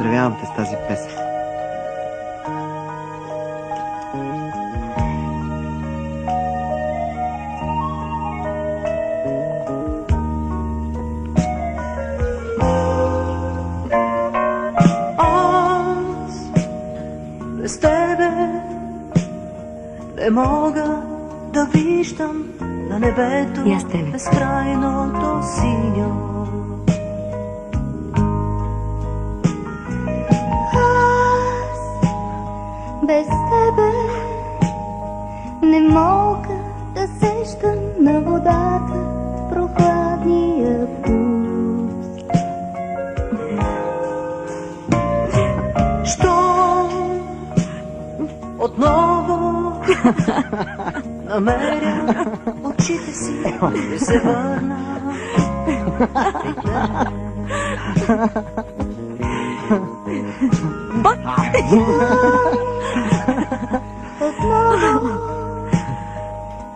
Поздравявам те с тази песен. Без тебе не мога да виждам на небето безкрайното синьо. Аз без тебе не мога да сещам на водата прохладния вкус. Отново намеря очите си и се върна при теб. Отново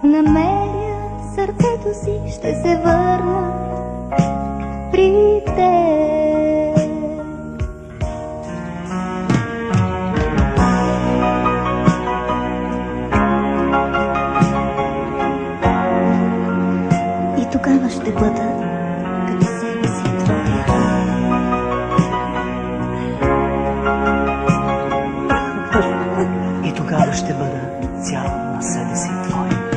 намеря сърцето си, ще се върна при теб. И тогава ще бъда като себе си твоя. И тогава ще бъда цял на себе си твой.